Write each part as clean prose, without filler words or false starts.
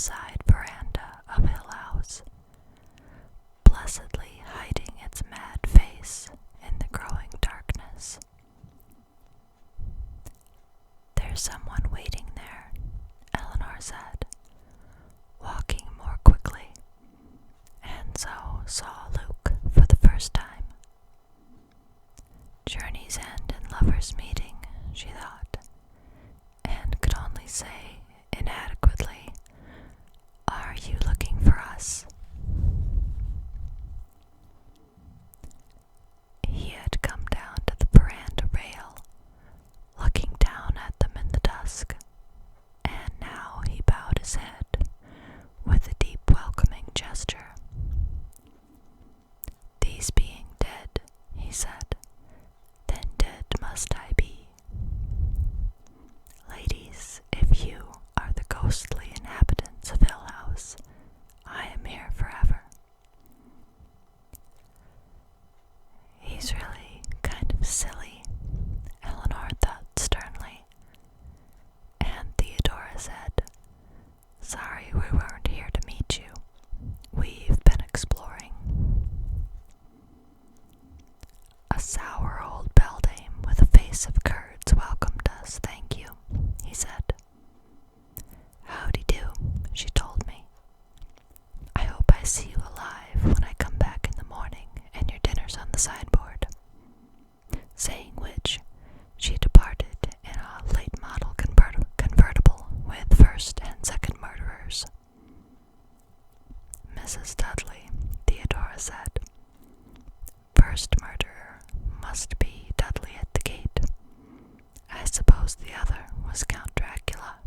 side veranda of Hill House, blessedly hiding its mad face in the growing darkness. "There's someone waiting there," Eleanor said, walking more quickly, and so saw Luke for the first time. Journey's end and lover's meeting, she thought, and could only say inadequately, "Are you looking for us?" He had come down to the veranda rail, looking down at them in the dusk, and now he bowed his head with a deep welcoming gesture. "These being dead," he said, "then dead must I be. Ladies, if you are the ghostly inhabitants of Hill House, I am here forever." "He's really kind of silly," Eleanor thought sternly, and Theodora said, "Sorry we weren't here to meet you. We've been exploring." "A sour old beldame with a face of curds welcomed us, thank you," he said. "Howdy do," she told me. "I hope I see you alive when I come back in the morning and your dinner's on the sideboard." Saying which, she departed in a late model convertible with first and second murderers. "Mrs. Dudley," Theodora said. "First murderer must be Dudley at the gate. I suppose the other was Count Dracula.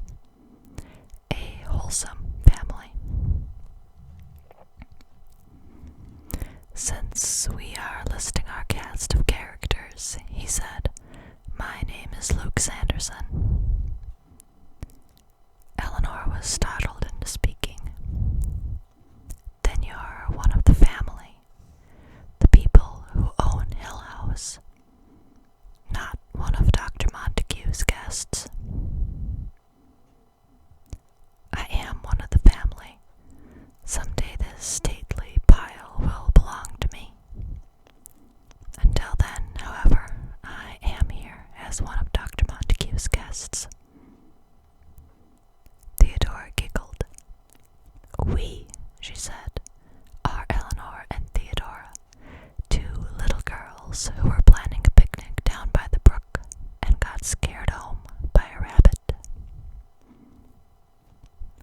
A wholesome family." "Since we are listing our cast of characters," he said, "my name is Luke Sanderson." Eleanor was startled into speaking. "Then you're one of the family, the people who own Hill House, not one of Dr. Montague's guests." "I am one of the family. Someday this stately pile will belong to me. Until then, however, I am here as one of Dr. Montague's guests." Theodora giggled. "We," she said, "are Eleanor and Theodora, two little girls who were planning a picnic down by the brook and got scared home by a rabbit."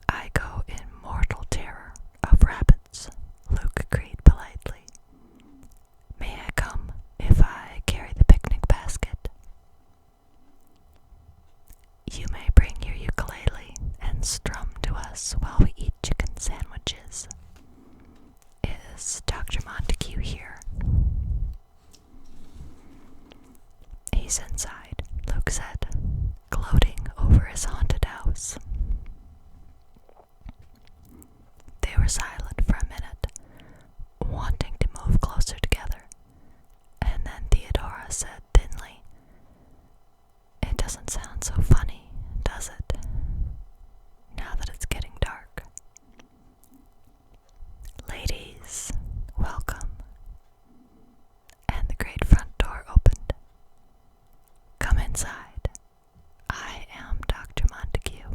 "I go in mortal terror of rabbits," Luke agreed politely. "May I come if I carry the picnic basket?" "You may bring your ukulele and strum to us while we eat chicken sandwiches. Is Dr. Montague here?" "He's inside," Luke said, gloating over his haunted house. They were silent for a minute, wanting to move closer together, and then Theodora said thinly, "It doesn't sound so funny, does it, now that it's getting dark? Ladies, welcome." And the great front door opened. "Come inside. I am Dr. Montague."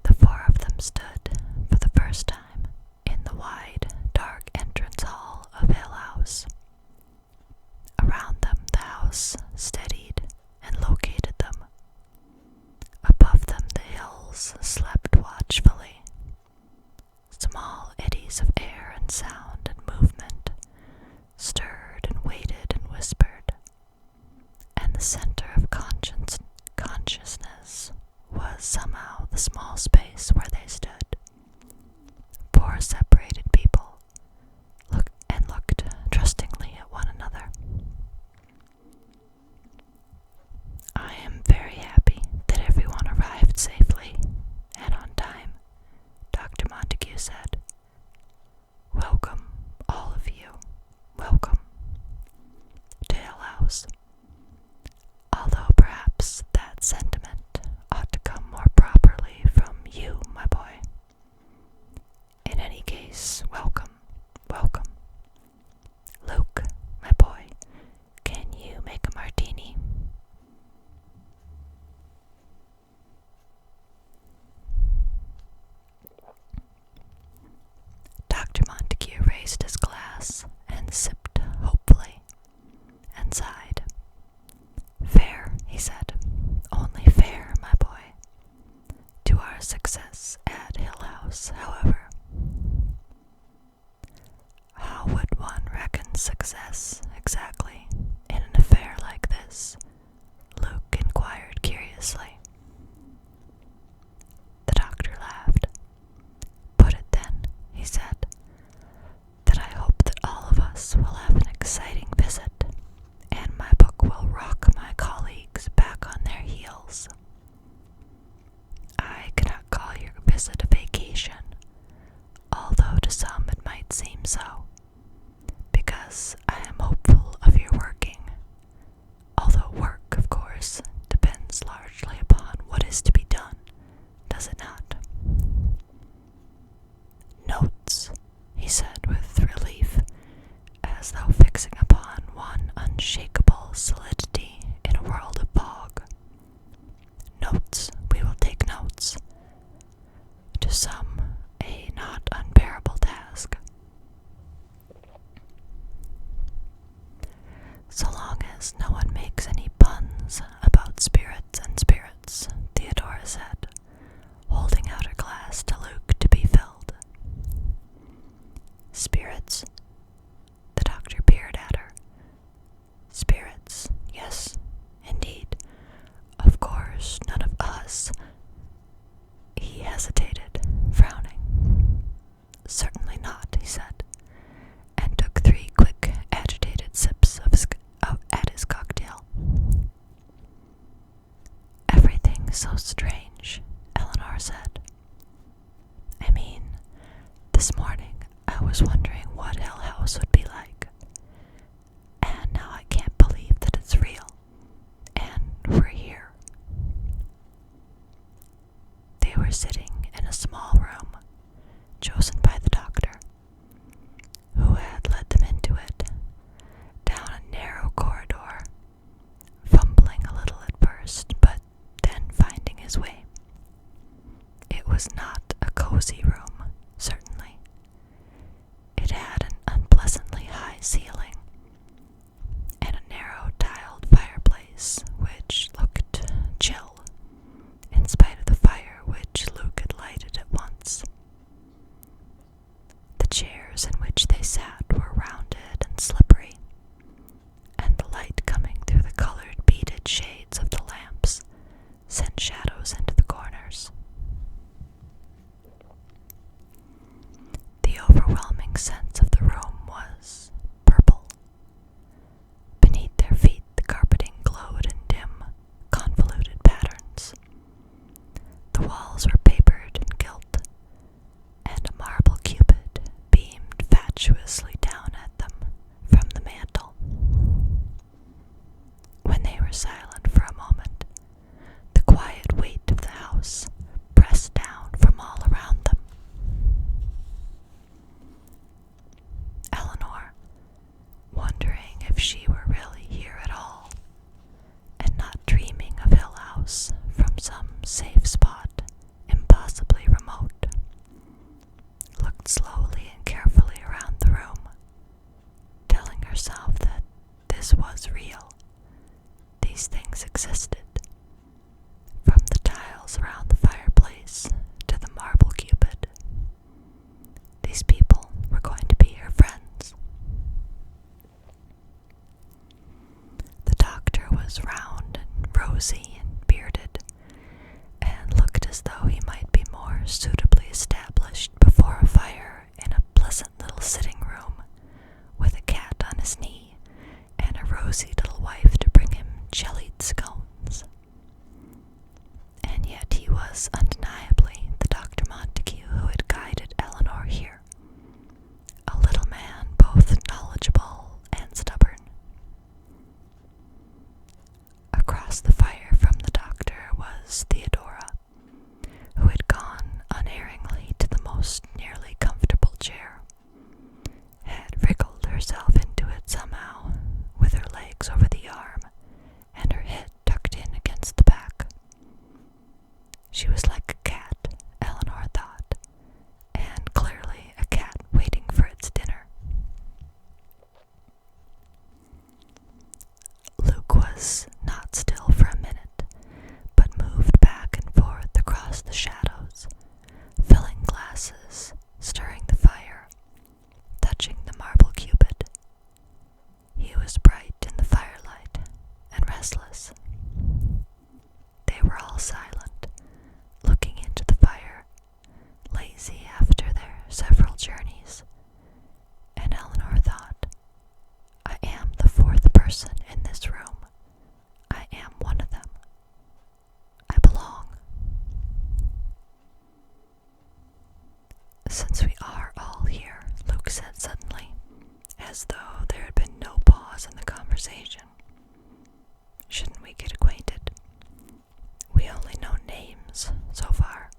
The four of them stood, for the first time, in the wide, dark entrance hall of Hill House. Around them the house steadied and located them. Above them the hills slept watchfully. Small eddies of air and sound and movement stirred and waited and whispered, and the center of consciousness was somehow the small space where they stood. Four separated people looked trustingly at one another. "I am very happy that everyone arrived safely and on time," Dr. Montague said. "Welcome, all of you. Welcome to Hill House. Although notes. We will take notes. To some, a not unbearable task. So long as no one makes any puns about spirits and spirits, Theodora said, holding out her glass to Luke to be filled. Spirits? The doctor peered at her. Spirits, yes, indeed. Of course, none of us. He hesitated, frowning. Certainly not, he said, and took 3 quick, agitated sips at his cocktail. Everything's so strange, Eleanor said. I mean, this morning I was wondering what Hill House would be like, and now I can't believe that it's real, and we're here. They were sitting in a small room, chosen by the doctor, who had led them into it, down a narrow corridor, fumbling a little at first, but then finding his way. It was not a cozy room, certainly. It had an unpleasantly high ceiling, and a narrow tiled fireplace which looked chill, in spite of the fire which Luke had lighted at once. The chairs in which they sat were rounded and slippery, and the light coming through the colored beaded shades of the lamps sent shadows into the corners. The overwhelming sense of the room was purple. Beneath their feet the carpeting glowed in dim, convoluted patterns. The walls were papered and gilt, and a marble cupid beamed fatuously down at them from the mantel. When they were silent for a moment, the quiet weight of the house pressed down from all around them. Eleanor, wondering if she were really here at all, and not dreaming of Hill House from some safe spot, impossibly remote, looked slowly and carefully around the room, telling herself that this was real. These things existed. From the tiles around the fireplace to the marble cupid. These people were going to be her friends. The doctor was round and rosy and bearded, and looked as though he might be more suitably established before a fire in a pleasant little sitting room, with a cat on his knee, and a rosy little wife to bring him jellied scones. And yet he was undeniably the Dr. Montague who had guided Eleanor here, a little man both knowledgeable and stubborn. Across the fire from the doctor was Theodora, who had gone unerringly to the most nearly comfortable chair, had wriggled herself into it somehow, with her legs over the arm, and her head tucked in against the back. She was like a cat, Eleanor thought, and clearly a cat waiting for its dinner. Luke was not still for a minute, but moved back and forth across the shadows, filling glasses, stirring the fire, touching the marble cupid. He was bright in the firelight and restless. They were all silent, looking into the fire, lazy after their several journeys, and Eleanor thought, I am the 4th person in this room. I am one of them. I belong. Since we are all here, Luke said suddenly, as though there had been no pause in the conversation, shouldn't we get acquainted? We only know names so far.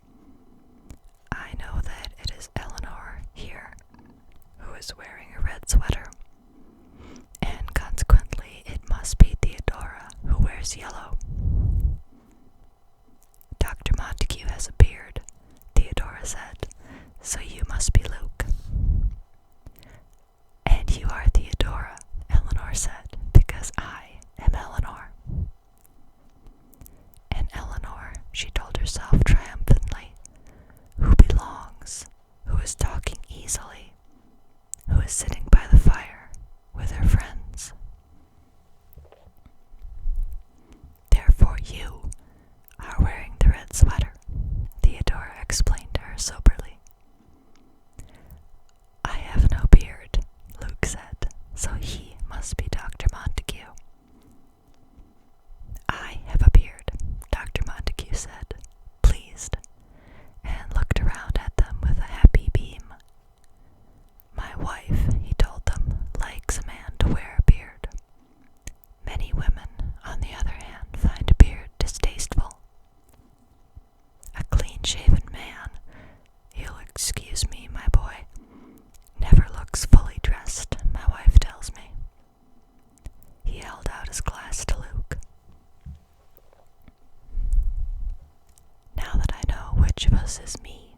I know that it is Eleanor here, who is wearing a red sweater, and consequently it must be Theodora who wears yellow. must be Luke. And you are Theodora, Eleanor said, because I am Eleanor. And Eleanor, she told herself triumphantly, who belongs, who is talking easily, who is sitting by the fire with her friends. Therefore you are wearing the red sweater, Theodora explained to her soberly. I have no beard, Luke said, so he must be Dr. Montague. I have a beard, Dr. Montague said, pleased, and looked around at them with a happy beam. My wife, he told them, likes a man to wear a beard. Many women, on the other hand, find a beard distasteful. A clean-shaven man, you'll excuse me, my boy, never looks fully dressed, my wife tells me. He held out his glass to Luke. Now that I know which of us is me,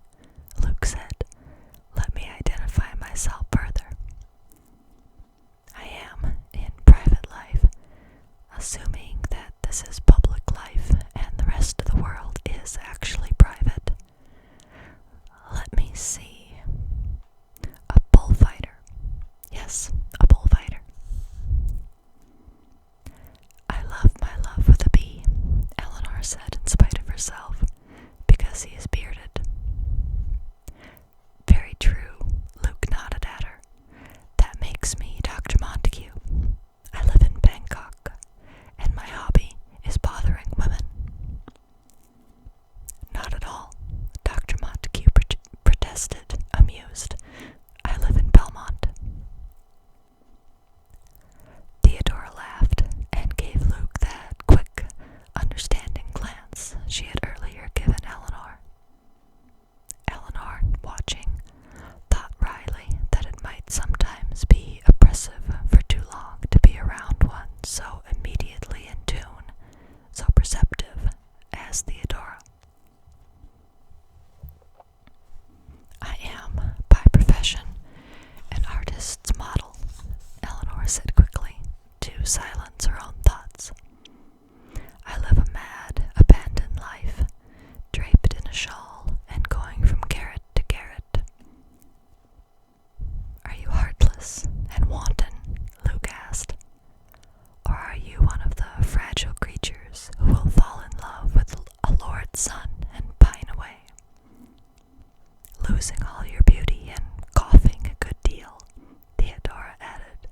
Luke said, let me identify myself further. I am, in private life, assuming that this is public life and the rest of the world is actually private. Let me see. A bullfighter. Yes, a bullfighter. I love my love with a B, Eleanor said in spite of herself, because he is bearded. Very true, Luke nodded at her. That makes me Dr. Montague. I live in Bangkok, and my hobby is bothering women. Not at all, Dr. Montague protested, amused. I live in Belmont. Theodora laughed and gave Luke that quick, understanding glance she had earlier given Eleanor. Eleanor, watching, thought wryly that it might sometimes be oppressive for too long to be around one so immediately in tune, so perceptive as Theodora. I am, by profession, an artist's model, Eleanor said quickly, to silence her own thoughts. I live a mad, abandoned life, draped in a shawl and going from garret to garret. Are you heartless and wanton? Luke asked. Or are you one of the fragile creatures who will fall in love with a lord's son and pine away? Losing all your beauty and coughing a good deal, Theodora added.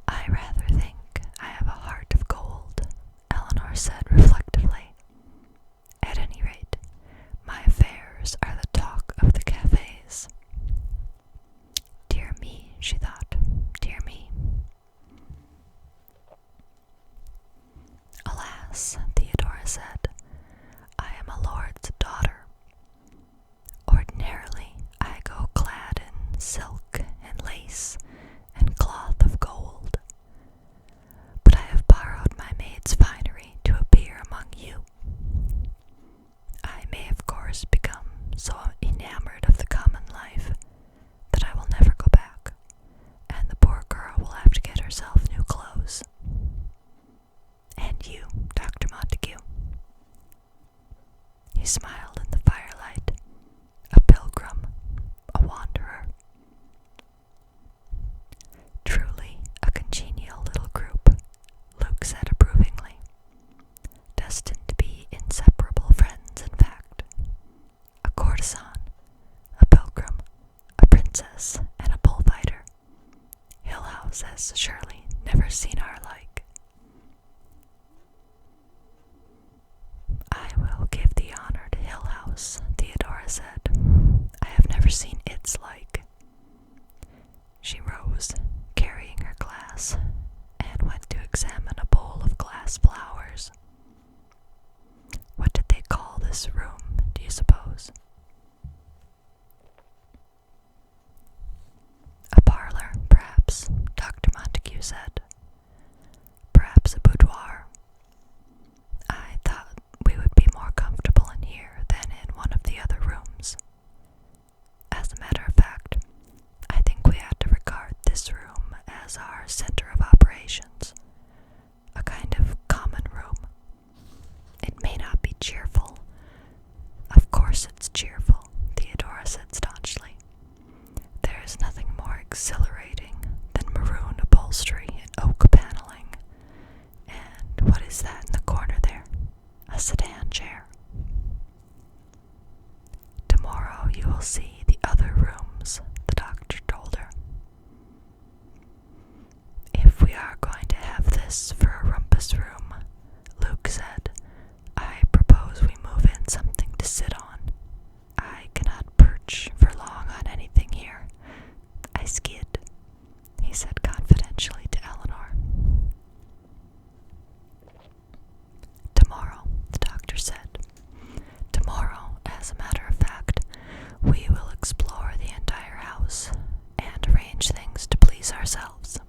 I rather think I have a heart of gold, Eleanor said reflectively. At any rate, my affairs are the talk of the cafes. Dear me, she thought, dear me. Alas, Theodora said, I am a lord's daughter. Ordinarily, I go clad in silk and lace and cloth of gold, but I have borrowed my maid's finery to appear among you. I may, of course, become so enamored of the common life that I will never go back, and the poor girl will have to get herself new clothes. And you, Dr. Montague. He smiled in the firelight, a pilgrim, a wanderer. Truly a congenial little group, Luke said approvingly. Destined to be inseparable friends, in fact. A courtesan, a pilgrim, a princess, and a bullfighter. Hill House has surely never seen our like. I will give the honor to Hill House, Theodora said. I have never seen its like. She rose, carrying her glass, and went to examine a bowl of glass flowers. What did they call this room, do you suppose? A parlor, perhaps, Dr. Montague said. Perhaps a boudoir. I thought we would be more comfortable in here than in one of the other rooms. that in the corner there? A sedan chair. Tomorrow you will see the other rooms, the doctor told her. If we are going to have this for a rumpus room, Luke said, I propose we move in something to sit on. I cannot perch for long on anything here. I skid, he said confidentially to Eleanor. Tomorrow, the doctor said. Tomorrow, as a matter of fact, we will explore the entire house and arrange things to please ourselves.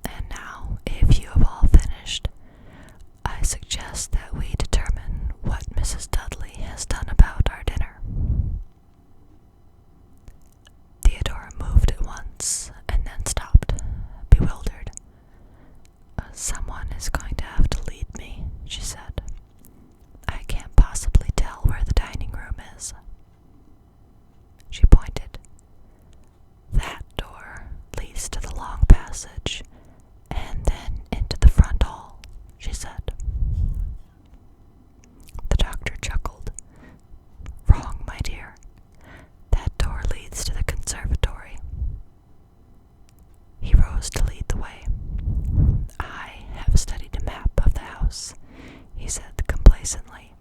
And now, if you have all finished, I suggest that we determine what Mrs. Dudley has done about our dinner. Theodora moved at once and then stopped, bewildered. Someone is going to have to lead me, she said. I can't possibly tell where the dining room is. She pointed. That door leads to the long passage and then into the front hall, she said. The doctor chuckled. Wrong, my dear. That door leads to the conservatory. He rose to lead the way. I have studied a map of the house, he said complacently,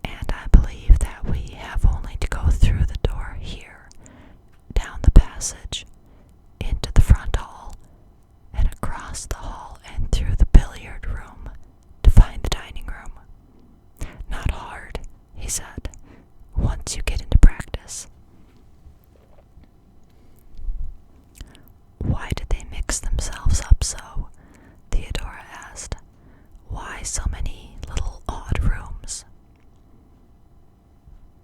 and I believe that we have only to go through the door here, down the passage, into the front hall, and across the hall and through the billiard room to find the dining room. Not hard, he said, once you get into practice. Why did they mix themselves up so? Theodora asked. Why so many little odd rooms?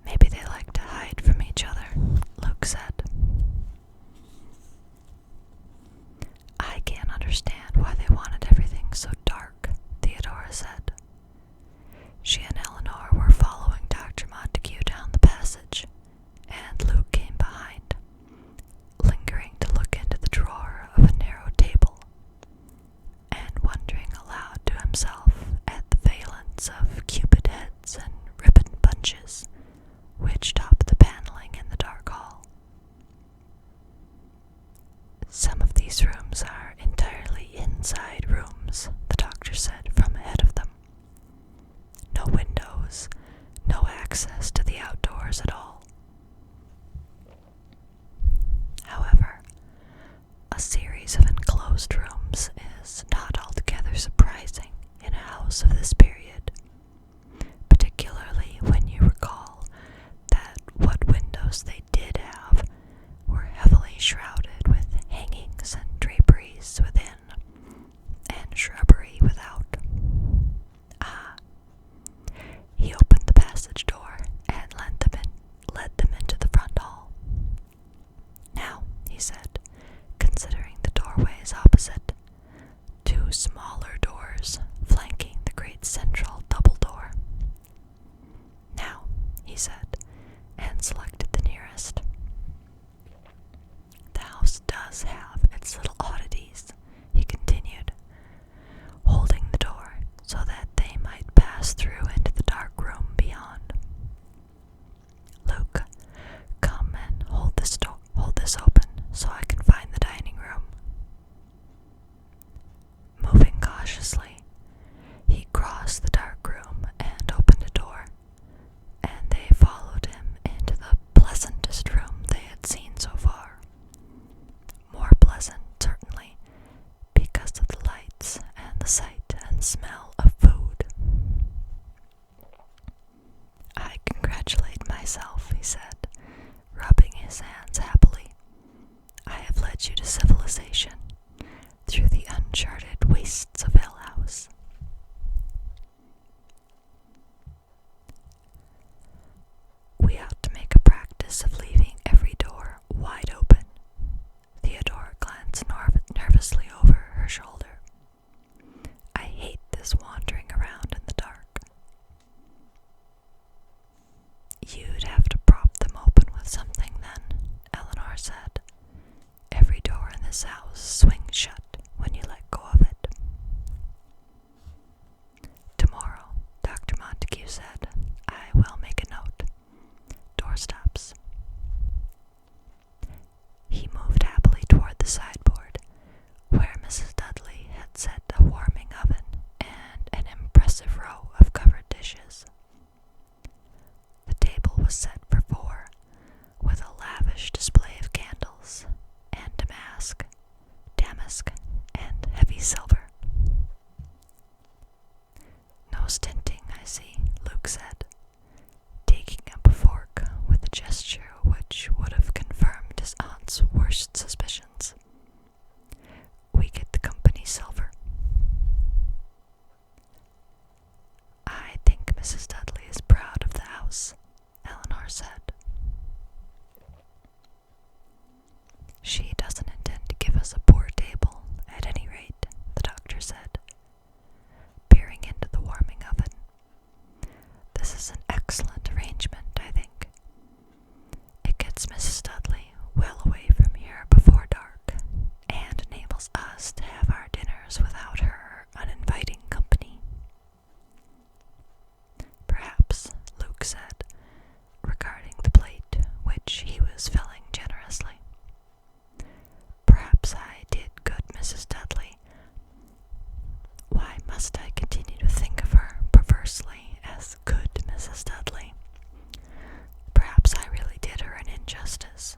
Maybe they like to hide from each other, Luke said. I can't understand why they wanted everything so dark, Theodora said. She and Eleanor were following Dr. Montague down the passage, and Luke came behind, lingering to look into the drawer of a narrow table, and wondering aloud to himself at the valence of cupid heads and ribbon bunches which topped the paneling in the dark hall. Some of these rooms are entirely inside rooms, the doctor said from ahead of them. No windows, no access to the outdoors at all. However, a series of enclosed rooms is not altogether surprising in a house of this period, particularly when you recall that what windows they did have were heavily shrouded with hangings and draperies within, and shrubbery without. He opened the passage door and led them into the front hall. Now, he said, considering the doorways opposite, two smaller doors flanking the great central double door. Now, he said, and selected the nearest. The house does have its little oddities, he continued, holding the door so that they might pass through into the dark room beyond. Luke, come and hold this open so I can find the dining room. Moving cautiously, he crossed the dark room and opened a door, and they followed him into the pleasantest room they had seen so far. More pleasant, certainly, because of the lights and the sight and smell of food. I congratulate myself, he said, rubbing his hands happily. I have led you to civilization, through the uncharted wastes of Hill House. We ought to make a practice of leaving every door wide open. Theodora glanced nervously over her shoulder. I hate this wandering nose tinting, I see, Luke said, taking up a fork with a gesture which would have confirmed his aunt's worst suspicions. We get the company silver. I think Mrs. Dudley is proud of the house, Eleanor said. She doesn't intend to give us a poor table, at any rate, the doctor said, peering into the warming oven. This is an excellent arrangement, I think. It gets Mrs. Dudley well away from here before dark, and enables us to have our dinners without her uninviting company. Perhaps, Luke said, regarding the plate which he was filling generously. Perhaps I did good Mrs. Dudley. Why must I continue to think of her perversely as good Mrs. Dudley? Perhaps I really did her an injustice.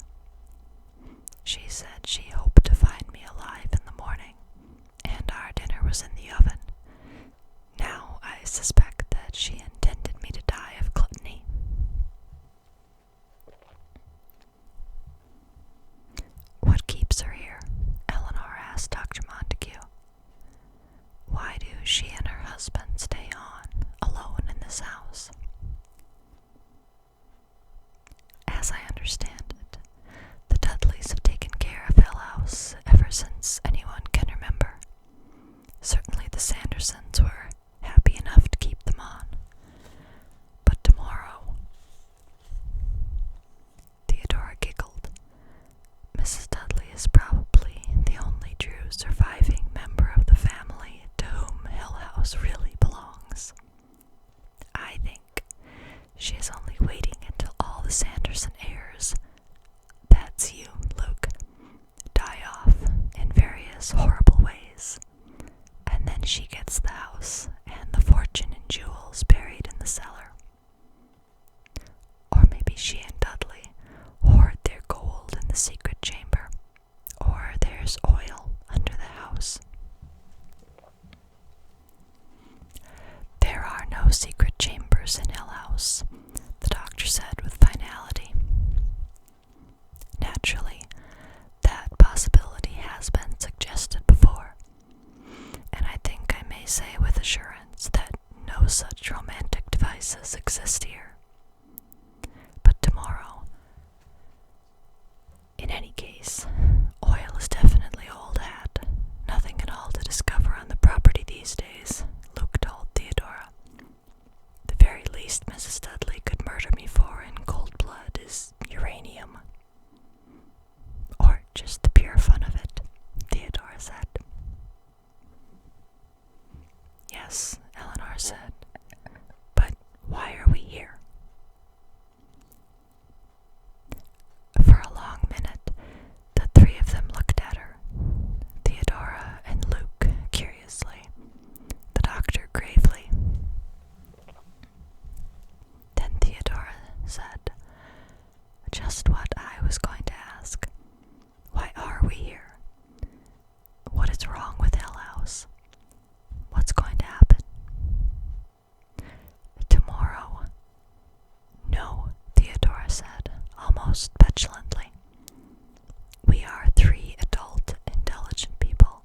She said she hoped to find me alive in the morning, and our dinner was in the oven. Now I suspect that she intended me to die of gluttony. What keeps her here? Eleanor asked Dr. Montague. Why do she and her husband stay on, alone in this house? As I understand it, the Dudleys have taken care of Hill House ever since anyone can remember. Certainly the Sandersons were happy enough to keep them on. But tomorrow... Theodora giggled. Mrs. Dudley is probably the only true surviving member of the family to whom Hill House really belongs. I think she is only waiting until all the Sanderson heirs, that's you, Luke, die off in various horrible ways, and then she gets the house and the fortune and jewels buried in the cellar. Or maybe she and Dudley hoard their gold in the secret chamber, or there's oil under the house. There are no secret chambers in Hill House, the doctor said with finality. Naturally, that possibility has been suggested before, and I think I may say with assurance that no such romantic devices exist here. But tomorrow, in any case, oil is definitely old hat. Nothing at all to discover on the property these days, Luke told Theodora. The very least Mrs. Dudley could murder me for in cold blood is uranium. Or just the pure fun of it, Theodora said. Yes, Eleanor said, but why are we here? For a long minute, the three of them looked at her, Theodora and Luke curiously, the doctor gravely. Then Theodora said, just what I was going to ask. Why are we here? What is wrong with Hill House? What's going to happen? Tomorrow. No, Theodora said, almost petulantly. We are three adult, intelligent people.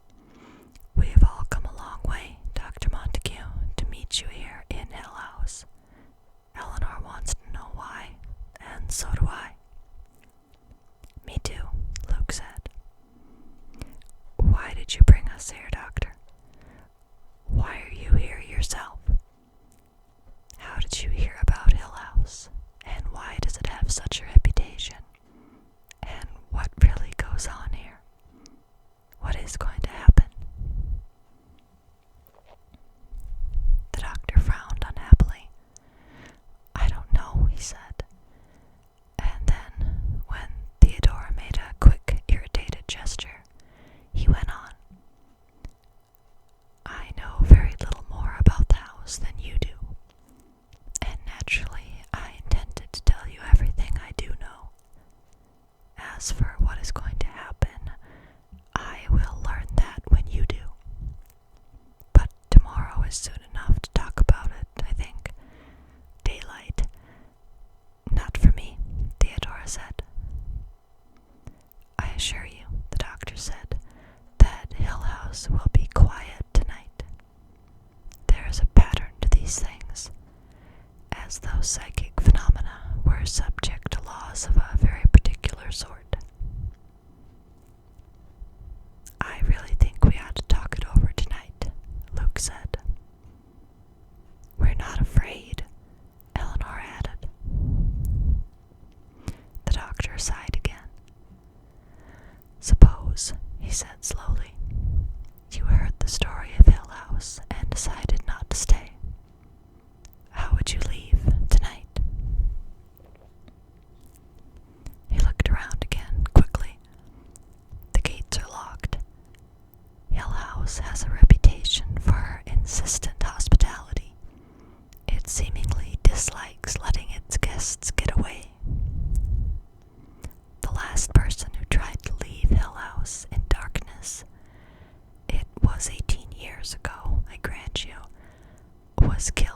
We have all come a long way, Dr. Montague, to meet you here in Hill House. Eleanor wants to know why, and so do I. Me too, Luke said. Why did you bring us here, Doctor? Why are you here yourself? How did you hear about Hill House? And why does it have such a reputation? And what really goes on here? What is going to happen? The doctor frowned unhappily. I don't know, he said. And then, when Theodora made a quick, irritated gesture, he went on. I know very little more about the house than you do, and naturally I intended to tell you everything I do know. As for what is going to happen, I will learn that when you do. But tomorrow is soon enough to talk about it. as though psychic phenomena were subject to laws of a very particular sort. "I really think we ought to talk it over tonight," Luke said. "We're not afraid," Eleanor added. The doctor sighed again. "Suppose," he said slowly, "you heard the story of Hill House and decided not to stay. How would you leave tonight?" He looked around again quickly. "The gates are locked. Hill House has a reputation for her insistent hospitality. It seemingly dislikes letting its guests get away. The last person who tried to leave Hill House in darkness, it was 18 years ago, I grant you, was killed